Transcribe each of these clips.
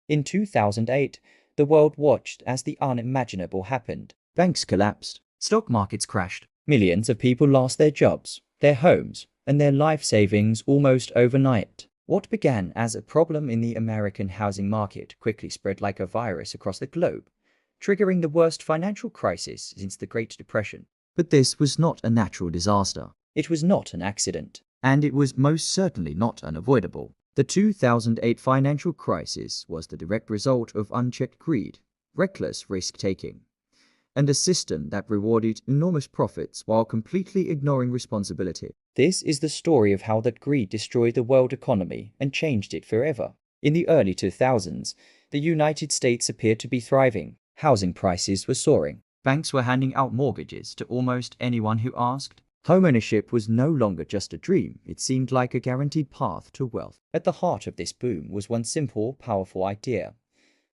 In 2008, the world watched as the unimaginable happened. Banks collapsed, stock markets crashed, millions of people lost their jobs, their homes, and their life savings almost overnight. What began as a problem in the American housing market quickly spread like a virus across the globe, triggering the worst financial crisis since the Great Depression. But this was not a natural disaster. It was not an accident. And it was most certainly not unavoidable. The 2008 financial crisis was the direct result of unchecked greed, reckless risk-taking, and a system that rewarded enormous profits while completely ignoring responsibility. This is the story of how that greed destroyed the world economy and changed it forever. In the early 2000s, the United States appeared to be thriving. Housing prices were soaring. Banks were handing out mortgages to almost anyone who asked. Homeownership was no longer just a dream, it seemed like a guaranteed path to wealth. At the heart of this boom was one simple, powerful idea.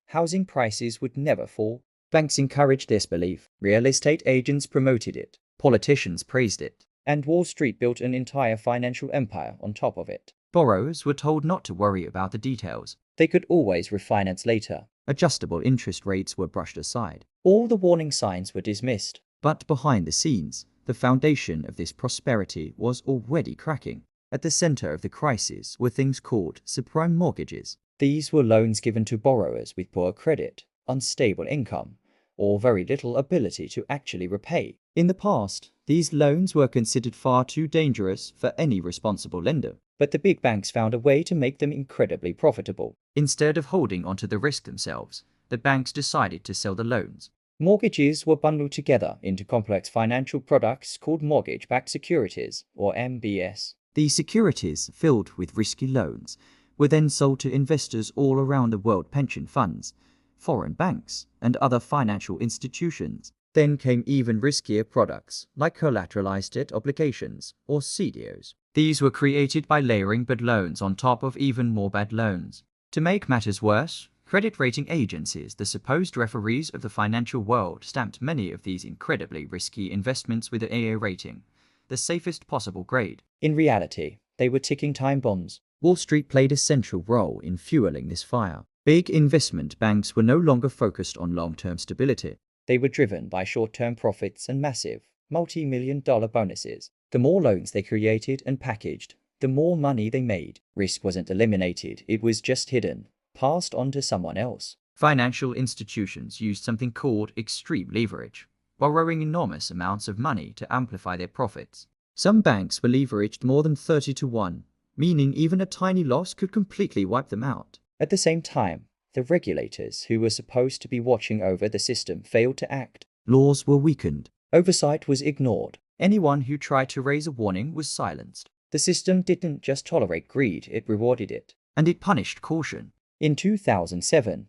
Housing prices would never fall. Banks encouraged this belief, real estate agents promoted it, politicians praised it, and Wall Street built an entire financial empire on top of it. Borrowers were told not to worry about the details. They could always refinance later. Adjustable interest rates were brushed aside. All the warning signs were dismissed. But behind the scenes, the foundation of this prosperity was already cracking. At the center of the crisis were things called subprime mortgages. These were loans given to borrowers with poor credit, unstable income, or very little ability to actually repay. In the past, these loans were considered far too dangerous for any responsible lender. But the big banks found a way to make them incredibly profitable. Instead of holding onto the risk themselves, the banks decided to sell the loans. Mortgages were bundled together into complex financial products called mortgage-backed securities, or MBS. These securities, filled with risky loans, were then sold to investors all around the world: pension funds, foreign banks, and other financial institutions. Then came even riskier products, like collateralized debt obligations, or CDOs. These were created by layering bad loans on top of even more bad loans. To make matters worse, credit rating agencies, the supposed referees of the financial world, stamped many of these incredibly risky investments with an AA rating, the safest possible grade. In reality, they were ticking time bombs. Wall Street played a central role in fueling this fire. Big investment banks were no longer focused on long-term stability. They were driven by short-term profits and massive, multi-million-dollar bonuses. The more loans they created and packaged, the more money they made. Risk wasn't eliminated, it was just hidden, passed on to someone else. Financial institutions used something called extreme leverage, borrowing enormous amounts of money to amplify their profits. Some banks were leveraged more than 30 to 1, meaning even a tiny loss could completely wipe them out. At the same time, the regulators who were supposed to be watching over the system failed to act. Laws were weakened. Oversight was ignored. Anyone who tried to raise a warning was silenced. The system didn't just tolerate greed, it rewarded it. And it punished caution. In 2007,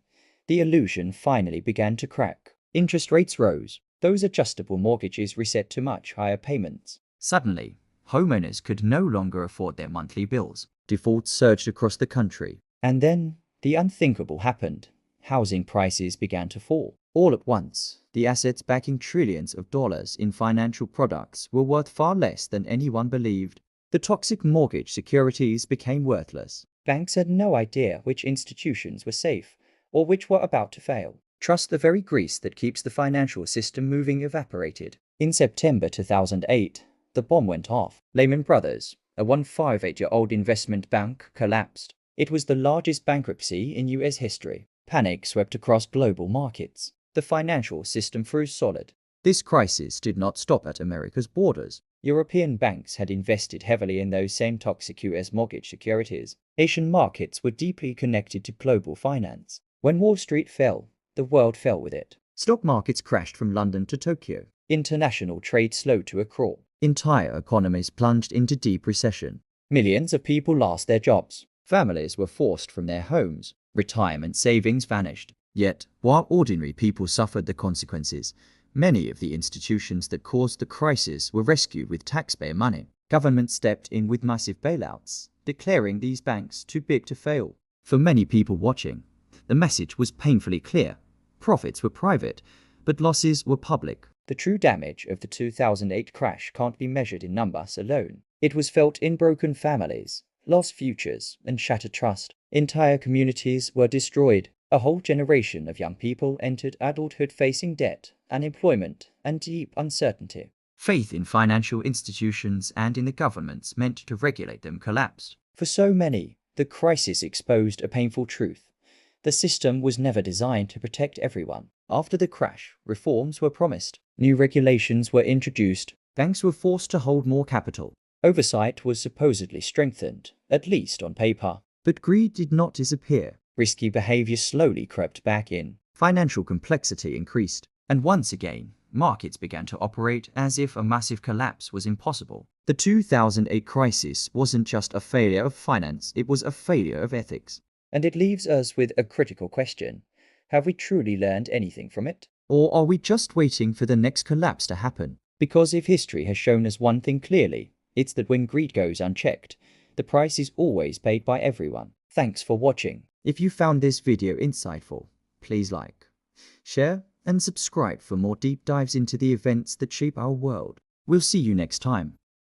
the illusion finally began to crack. Interest rates rose. Those adjustable mortgages reset to much higher payments. Suddenly, homeowners could no longer afford their monthly bills. Defaults surged across the country. And then, the unthinkable happened. Housing prices began to fall. All at once, the assets backing trillions of dollars in financial products were worth far less than anyone believed. The toxic mortgage securities became worthless. Banks had no idea which institutions were safe or which were about to fail. Trust, the very grease that keeps the financial system moving, evaporated. In September 2008, the bomb went off. Lehman Brothers, a 158-year-old investment bank, collapsed. It was the largest bankruptcy in US history. Panic swept across global markets. The financial system froze solid. This crisis did not stop at America's borders. European banks had invested heavily in those same toxic US mortgage securities. Asian markets were deeply connected to global finance. When Wall Street fell, the world fell with it. Stock markets crashed from London to Tokyo. International trade slowed to a crawl. Entire economies plunged into deep recession. Millions of people lost their jobs. Families were forced from their homes. Retirement savings vanished. Yet, while ordinary people suffered the consequences, many of the institutions that caused the crisis were rescued with taxpayer money. Governments stepped in with massive bailouts, declaring these banks too big to fail. For many people watching, the message was painfully clear. Profits were private, but losses were public. The true damage of the 2008 crash can't be measured in numbers alone. It was felt in broken families, lost futures, and shattered trust. Entire communities were destroyed. A whole generation of young people entered adulthood facing debt, unemployment, and deep uncertainty. Faith in financial institutions and in the governments meant to regulate them collapsed. For so many, the crisis exposed a painful truth. The system was never designed to protect everyone. After the crash, reforms were promised. New regulations were introduced. Banks were forced to hold more capital. Oversight was supposedly strengthened, at least on paper. But greed did not disappear. Risky behavior slowly crept back in. Financial complexity increased. And once again, markets began to operate as if a massive collapse was impossible. The 2008 crisis wasn't just a failure of finance, it was a failure of ethics. And it leaves us with a critical question. Have we truly learned anything from it? Or are we just waiting for the next collapse to happen? Because if history has shown us one thing clearly, it's that when greed goes unchecked, the price is always paid by everyone. Thanks for watching. If you found this video insightful, please like, share, and subscribe for more deep dives into the events that shape our world. We'll see you next time.